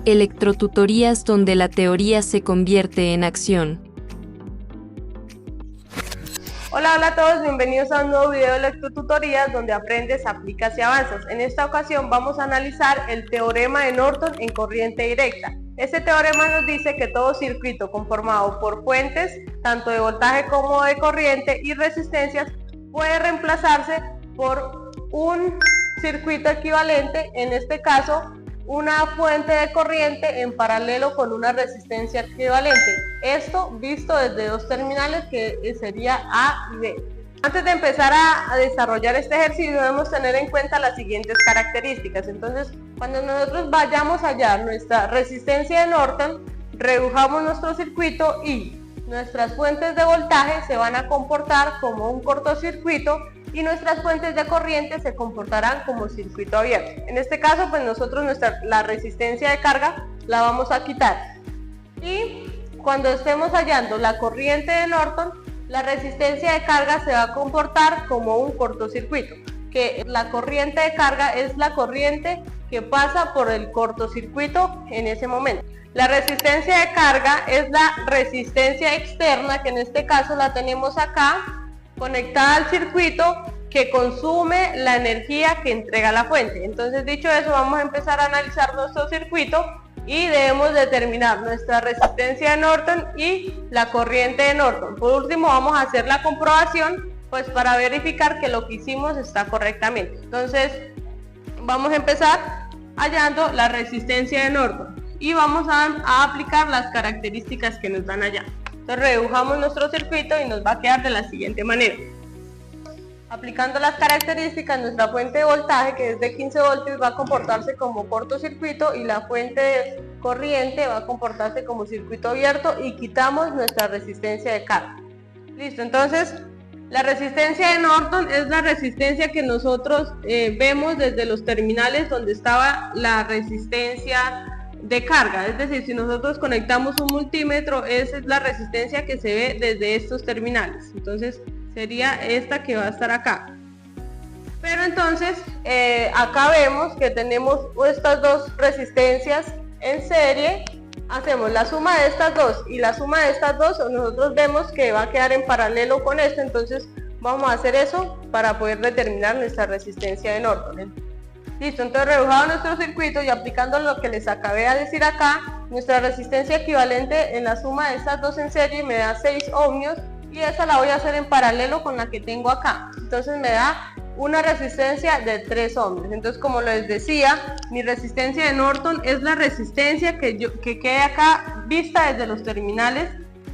Electrotutorías donde la teoría se convierte en acción. Hola a todos, bienvenidos a un nuevo video de electrotutorías donde aprendes, aplicas y avanzas. En esta ocasión vamos a analizar el teorema de Norton en corriente directa. Este teorema nos dice que todo circuito conformado por fuentes, tanto de voltaje como de corriente y resistencias, puede reemplazarse por un circuito equivalente, en este caso una fuente de corriente en paralelo con una resistencia equivalente. Esto visto desde dos terminales que sería A y B. Antes de empezar a desarrollar este ejercicio debemos tener en cuenta las siguientes características. Entonces, cuando nosotros vayamos a hallar nuestra resistencia de Norton, redujamos nuestro circuito y nuestras fuentes de voltaje se van a comportar como un cortocircuito y nuestras fuentes de corriente se comportarán como circuito abierto. En este caso, pues nosotros la resistencia de carga la vamos a quitar. Y cuando estemos hallando la corriente de Norton, la resistencia de carga se va a comportar como un cortocircuito, que la corriente de carga es la corriente que pasa por el cortocircuito en ese momento. La resistencia de carga es la resistencia externa, que en este caso la tenemos acá, conectada al circuito, que consume la energía que entrega la fuente. Entonces, dicho eso, vamos a empezar a analizar nuestro circuito y debemos determinar nuestra resistencia de Norton y la corriente de Norton. Por último, vamos a hacer la comprobación, pues para verificar que lo que hicimos está correctamente. Entonces, vamos a empezar hallando la resistencia de Norton y vamos a aplicar las características que nos dan allá. Entonces redujamos nuestro circuito y nos va a quedar de la siguiente manera. Aplicando las características, nuestra fuente de voltaje, que es de 15 voltios, va a comportarse como cortocircuito y la fuente de corriente va a comportarse como circuito abierto, y quitamos nuestra resistencia de carga. Listo, entonces la resistencia de Norton es la resistencia que nosotros vemos desde los terminales donde estaba la resistencia de carga. Es decir, si nosotros conectamos un multímetro, esa es la resistencia que se ve desde estos terminales. Entonces sería esta que va a estar acá. Pero entonces acá vemos que tenemos estas dos resistencias en serie. Hacemos la suma de estas dos y la suma de estas dos, nosotros vemos que va a quedar en paralelo con esto. Entonces vamos a hacer eso para poder determinar nuestra resistencia de Norton. Listo, entonces redujado nuestro circuito y aplicando lo que les acabé de decir acá, nuestra resistencia equivalente en la suma de estas dos en serie me da 6 ohmios, y esa la voy a hacer en paralelo con la que tengo acá. Entonces me da una resistencia de 3 ohmios. Entonces, como les decía, mi resistencia de Norton es la resistencia que queda acá vista desde los terminales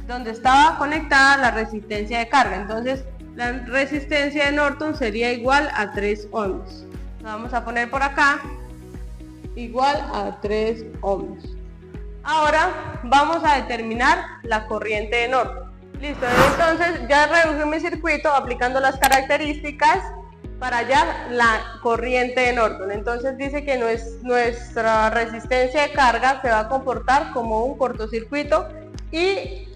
donde estaba conectada la resistencia de carga. Entonces la resistencia de Norton sería igual a 3 ohmios. La vamos a poner por acá, igual a 3 ohmios. Ahora vamos a determinar la corriente de Norton. Listo, entonces ya reduje mi circuito aplicando las características para hallar la corriente de Norton. Entonces dice que nuestra resistencia de carga se va a comportar como un cortocircuito, y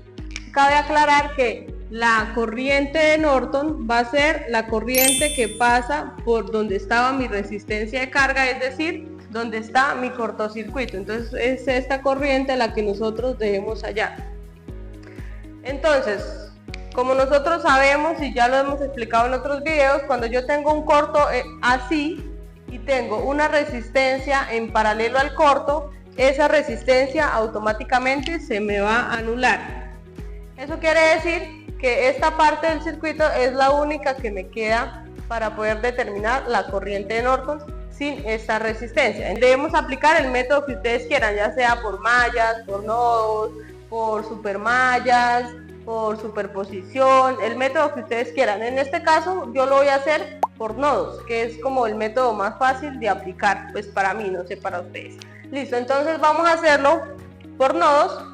cabe aclarar que la corriente de Norton va a ser la corriente que pasa por donde estaba mi resistencia de carga, es decir, donde está mi cortocircuito. Entonces es esta corriente la que nosotros debemos hallar. Entonces, como nosotros sabemos y ya lo hemos explicado en otros videos, cuando yo tengo un corto así y tengo una resistencia en paralelo al corto, esa resistencia automáticamente se me va a anular. Eso quiere decir que esta parte del circuito es la única que me queda para poder determinar la corriente de Norton sin esta resistencia. Debemos aplicar el método que ustedes quieran, ya sea por mallas, por nodos, por supermallas, por superposición, el método que ustedes quieran. En este caso yo lo voy a hacer por nodos, que es como el método más fácil de aplicar, pues para mí, no sé para ustedes. Listo, entonces vamos a hacerlo por nodos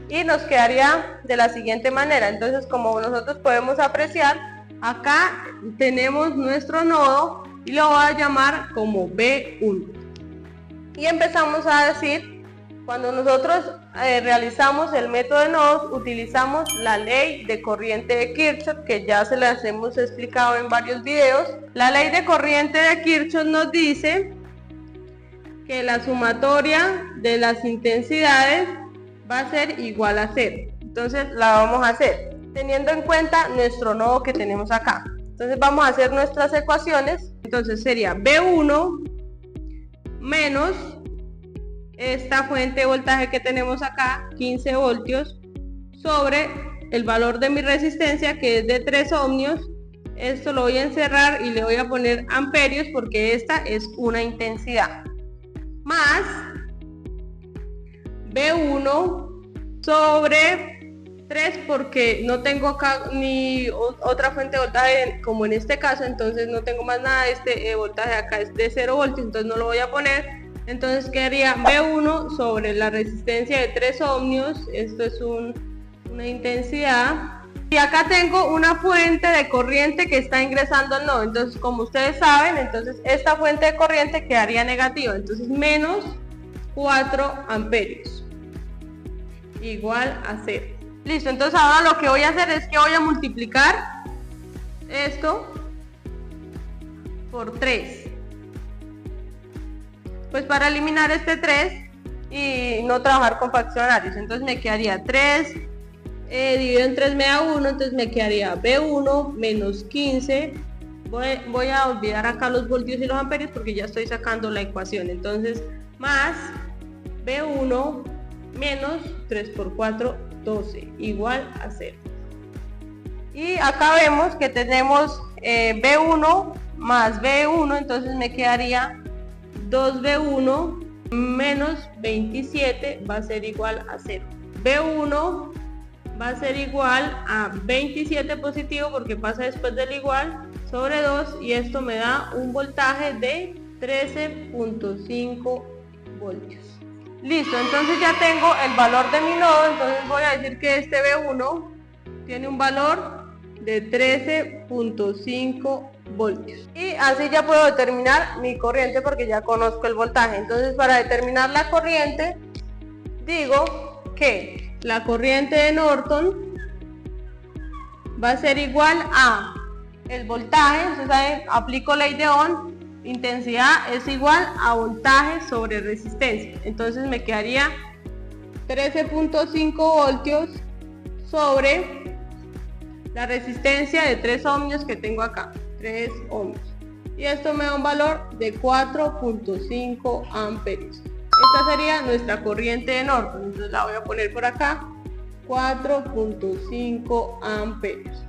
y nos quedaría de la siguiente manera. Entonces, como nosotros podemos apreciar, acá tenemos nuestro nodo y lo voy a llamar como B1. Y empezamos a decir, cuando nosotros realizamos el método de nodos, utilizamos la ley de corriente de Kirchhoff, que ya se las hemos explicado en varios videos. La ley de corriente de Kirchhoff nos dice que la sumatoria de las intensidades va a ser igual a 0. Entonces la vamos a hacer teniendo en cuenta nuestro nodo que tenemos acá. Entonces vamos a hacer nuestras ecuaciones. Entonces sería B1 menos esta fuente de voltaje que tenemos acá, 15 voltios, sobre el valor de mi resistencia, que es de 3 ohmios. Esto lo voy a encerrar y le voy a poner amperios porque esta es una intensidad, más B1 sobre 3, porque no tengo acá ni otra fuente de voltaje como en este caso, entonces no tengo más nada. Este voltaje acá es de 0 voltios, entonces no lo voy a poner. Entonces quedaría B1 sobre la resistencia de 3 ohmios. Esto es una intensidad. Y acá tengo una fuente de corriente que está ingresando al nodo. Entonces, como ustedes saben, entonces esta fuente de corriente quedaría negativa. Entonces menos 4 amperios igual a 0. Listo, entonces ahora lo que voy a hacer es que voy a multiplicar esto por 3. Pues para eliminar este 3 y no trabajar con fraccionarios. Entonces me quedaría 3 dividido en 3 me da 1, entonces me quedaría B1 menos 15. Voy a olvidar acá los voltios y los amperios porque ya estoy sacando la ecuación. Entonces más B1 menos 3 por 4, 12, igual a 0. Y acá vemos que tenemos B1 más B1, entonces me quedaría 2B1 menos 27 va a ser igual a 0. B1 va a ser igual a 27 positivo porque pasa después del igual sobre 2, y esto me da un voltaje de 13.5 voltios. Listo, entonces ya tengo el valor de mi nodo. Entonces voy a decir que este B1 tiene un valor de 13.5 voltios. Y así ya puedo determinar mi corriente porque ya conozco el voltaje. Entonces para determinar la corriente, digo que la corriente de Norton va a ser igual a el voltaje. Ustedes saben, aplico ley de Ohm, intensidad es igual a voltaje sobre resistencia. Entonces me quedaría 13.5 voltios sobre la resistencia de 3 ohmios que tengo acá, 3 ohmios. Y esto me da un valor de 4.5 amperios. Esta sería nuestra corriente de Norton. Entonces la voy a poner por acá, 4.5 amperios.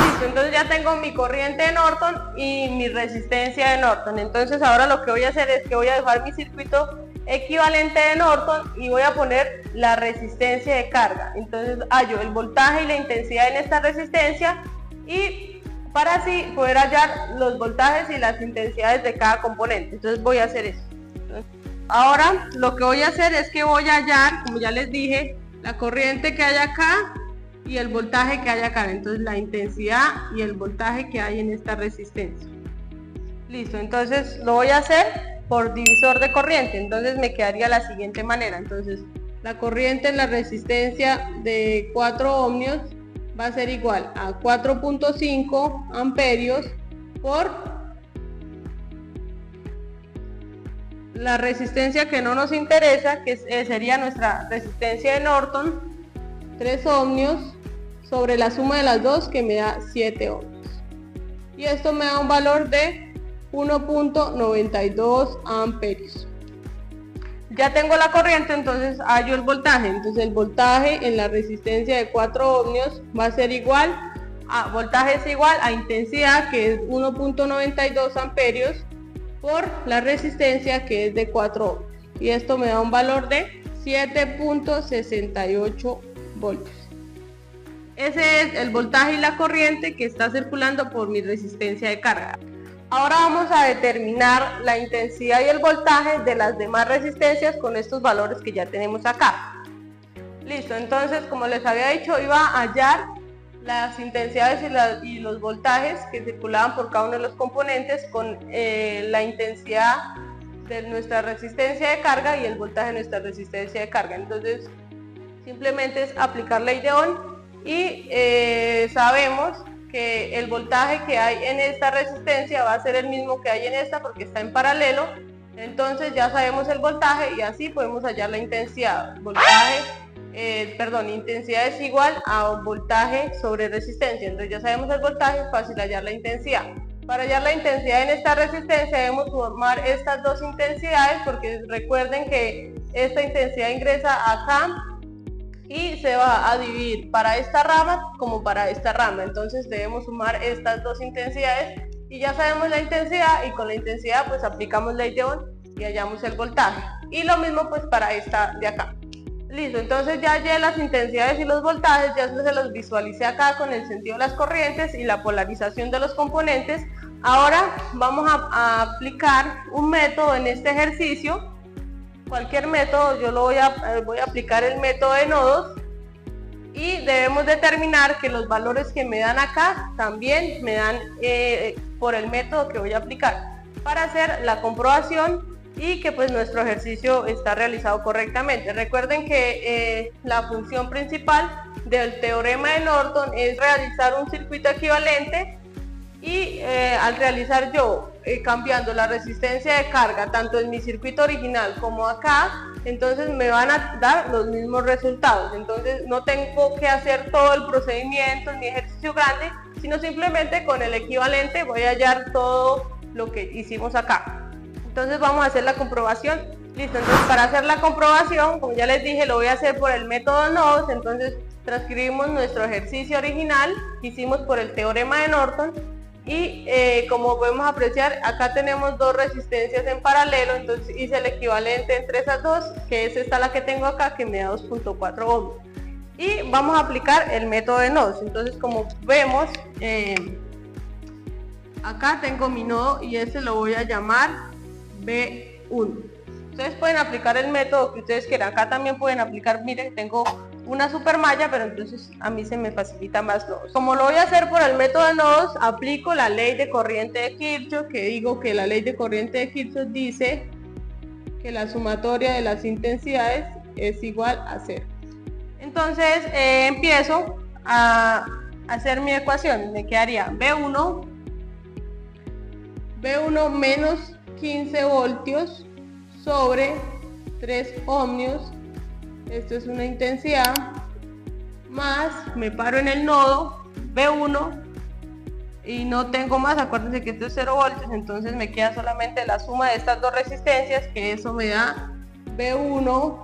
Listo, entonces ya tengo mi corriente de Norton y mi resistencia de Norton. Entonces ahora lo que voy a hacer es que voy a dejar mi circuito equivalente de Norton y voy a poner la resistencia de carga. Entonces hallo el voltaje y la intensidad en esta resistencia, y para así poder hallar los voltajes y las intensidades de cada componente. Entonces voy a hacer eso. Ahora lo que voy a hacer es que voy a hallar, como ya les dije, la corriente que hay acá y el voltaje que hay acá. Entonces la intensidad y el voltaje que hay en esta resistencia. Listo, entonces lo voy a hacer por divisor de corriente. Entonces me quedaría la siguiente manera. Entonces la corriente en la resistencia de 4 ohmios va a ser igual a 4.5 amperios por la resistencia que no nos interesa, que sería nuestra resistencia de Norton, 3 ohmios, sobre la suma de las dos, que me da 7 ohmios. Y esto me da un valor de 1.92 amperios. Ya tengo la corriente, entonces hallo el voltaje. Entonces el voltaje en la resistencia de 4 ohmios va a ser igual a, voltaje es igual a intensidad, que es 1.92 amperios, por la resistencia, que es de 4 ohmios. Y esto me da un valor de 7.68 voltios. Ese es el voltaje y la corriente que está circulando por mi resistencia de carga. Ahora vamos a determinar la intensidad y el voltaje de las demás resistencias con estos valores que ya tenemos acá. Listo, entonces como les había dicho, iba a hallar las intensidades y los voltajes que circulaban por cada uno de los componentes con la intensidad de nuestra resistencia de carga y el voltaje de nuestra resistencia de carga. Entonces simplemente es aplicar ley de Ohm y sabemos que el voltaje que hay en esta resistencia va a ser el mismo que hay en esta porque está en paralelo. Entonces ya sabemos el voltaje y así podemos hallar la intensidad. Intensidad es igual a voltaje sobre resistencia. Entonces ya sabemos el voltaje, es fácil hallar la intensidad. Para hallar la intensidad en esta resistencia debemos sumar estas dos intensidades, porque recuerden que esta intensidad ingresa acá y se va a dividir para esta rama como para esta rama. Entonces debemos sumar estas dos intensidades y ya sabemos la intensidad, y con la intensidad pues aplicamos ley de Ohm y hallamos el voltaje. Y lo mismo pues para esta de acá. Listo, entonces ya hallé las intensidades y los voltajes, ya se los visualicé acá con el sentido de las corrientes y la polarización de los componentes. Ahora vamos a aplicar un método en este ejercicio. Cualquier método, yo voy a aplicar el método de nodos, y debemos determinar que los valores que me dan acá también me dan por el método que voy a aplicar, para hacer la comprobación y que pues nuestro ejercicio está realizado correctamente. Recuerden que la función principal del teorema de Norton es realizar un circuito equivalente, y al realizar yo cambiando la resistencia de carga tanto en mi circuito original como acá, entonces me van a dar los mismos resultados. Entonces no tengo que hacer todo el procedimiento ni ejercicio grande, sino simplemente con el equivalente voy a hallar todo lo que hicimos acá. Entonces vamos a hacer la comprobación. Listo, entonces para hacer la comprobación, como ya les dije, lo voy a hacer por el método nodos. Entonces transcribimos nuestro ejercicio original que hicimos por el teorema de Norton. Y como podemos apreciar, acá tenemos dos resistencias en paralelo, entonces hice el equivalente entre esas dos, que es esta la que tengo acá, que me da 2.4 ohms. Y vamos a aplicar el método de nodos. Entonces, como vemos, acá tengo mi nodo y este lo voy a llamar B1. Ustedes pueden aplicar el método que ustedes quieran. Acá también pueden aplicar, miren, tengo una super malla, pero entonces a mí se me facilita más nodos. Como lo voy a hacer por el método de nodos, aplico la ley de corriente de Kirchhoff, que digo que la ley de corriente de Kirchhoff dice que la sumatoria de las intensidades es igual a 0. Entonces empiezo a hacer mi ecuación. Me quedaría B1 menos 15 voltios sobre 3 ohmios, esto es una intensidad, más, me paro en el nodo B1 y no tengo más, acuérdense que esto es 0 voltios, entonces me queda solamente la suma de estas dos resistencias, que eso me da B1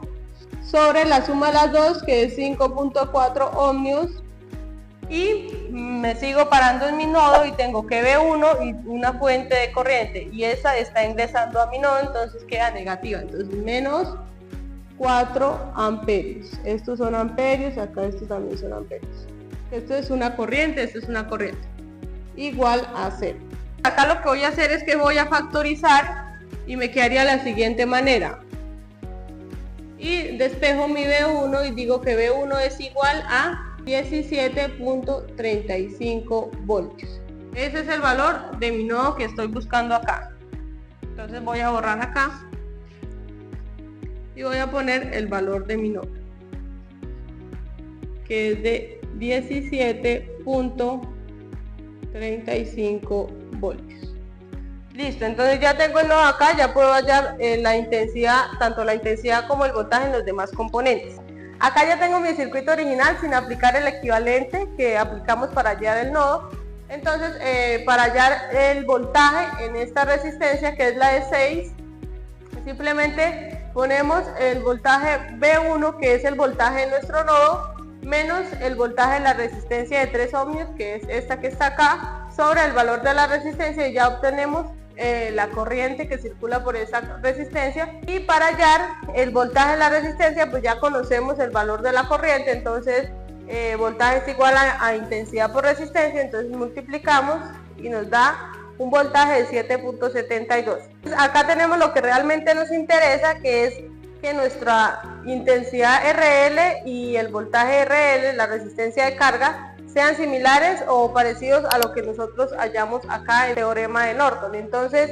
sobre la suma de las dos, que es 5.4 ohmios, y me sigo parando en mi nodo y tengo que B1 y una fuente de corriente, y esa está ingresando a mi nodo, entonces queda negativa, entonces menos 4 amperios. Estos son amperios, acá estos también son amperios. Esto es una corriente, esto es una corriente, igual a 0. Acá lo que voy a hacer es que voy a factorizar y me quedaría de la siguiente manera. Y despejo mi B1 y digo que B1 es igual a 17.35 voltios. Ese es el valor de mi nodo que estoy buscando acá. Entonces voy a borrar acá y voy a poner el valor de mi nodo, que es de 17.35 voltios. Listo, entonces ya tengo el nodo acá, ya puedo hallar la intensidad, tanto la intensidad como el voltaje en los demás componentes. Acá ya tengo mi circuito original sin aplicar el equivalente que aplicamos para hallar el nodo. Entonces para hallar el voltaje en esta resistencia, que es la de 6, simplemente ponemos el voltaje B1, que es el voltaje de nuestro nodo, menos el voltaje de la resistencia de 3 ohmios, que es esta que está acá, sobre el valor de la resistencia, y ya obtenemos la corriente que circula por esa resistencia. Y para hallar el voltaje de la resistencia, pues ya conocemos el valor de la corriente, entonces voltaje es igual a intensidad por resistencia, entonces multiplicamos y nos da un voltaje de 7.72. Acá tenemos lo que realmente nos interesa, que es que nuestra intensidad RL y el voltaje RL, la resistencia de carga, sean similares o parecidos a lo que nosotros hallamos acá en el teorema de Norton. Entonces,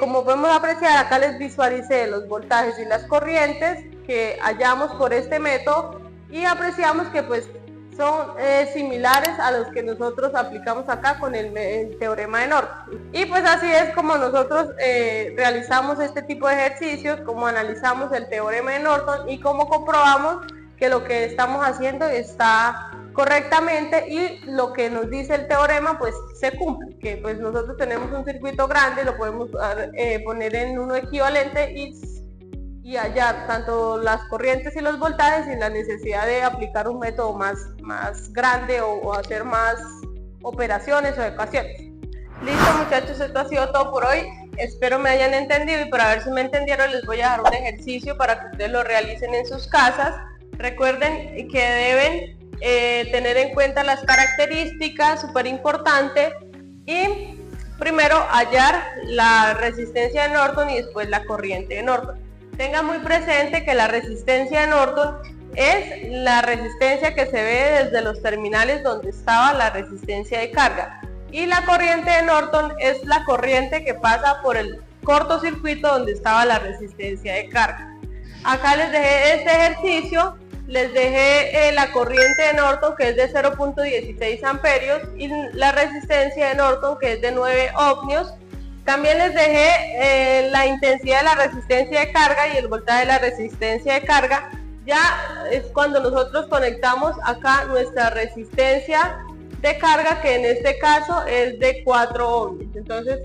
como podemos apreciar, acá les visualicé los voltajes y las corrientes que hallamos por este método, y apreciamos que pues son similares a los que nosotros aplicamos acá con el teorema de Norton. Y pues así es como nosotros realizamos este tipo de ejercicios, como analizamos el teorema de Norton y cómo comprobamos que lo que estamos haciendo está correctamente y lo que nos dice el teorema pues se cumple, que pues nosotros tenemos un circuito grande, lo podemos poner en uno equivalente y hallar tanto las corrientes y los voltajes sin la necesidad de aplicar un método más grande o hacer más operaciones o ecuaciones. Listo muchachos, esto ha sido todo por hoy, espero me hayan entendido y para ver si me entendieron les voy a dejar un ejercicio para que ustedes lo realicen en sus casas. Recuerden que deben tener en cuenta las características, súper importante, y primero hallar la resistencia de Norton y después la corriente de Norton. Tengan muy presente que la resistencia de Norton es la resistencia que se ve desde los terminales donde estaba la resistencia de carga y la corriente de Norton es la corriente que pasa por el cortocircuito donde estaba la resistencia de carga. Acá les dejé este ejercicio, les dejé la corriente de Norton que es de 0.16 amperios y la resistencia de Norton que es de 9 ohmios. También les dejé la intensidad de la resistencia de carga y el voltaje de la resistencia de carga. Ya es cuando nosotros conectamos acá nuestra resistencia de carga, que en este caso es de 4 ohmios. Entonces,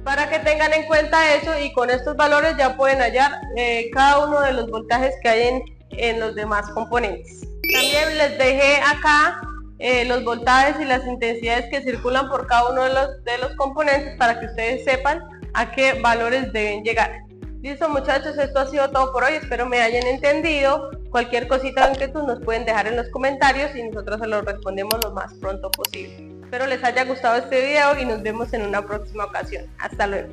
para que tengan en cuenta eso y con estos valores ya pueden hallar cada uno de los voltajes que hay en los demás componentes. También les dejé acá los voltajes y las intensidades que circulan por cada uno de los componentes para que ustedes sepan a qué valores deben llegar. Listo muchachos, esto ha sido todo por hoy, espero me hayan entendido. Cualquier cosita o inquietud nos pueden dejar en los comentarios y nosotros se los respondemos lo más pronto posible. Espero les haya gustado este video y nos vemos en una próxima ocasión. Hasta luego.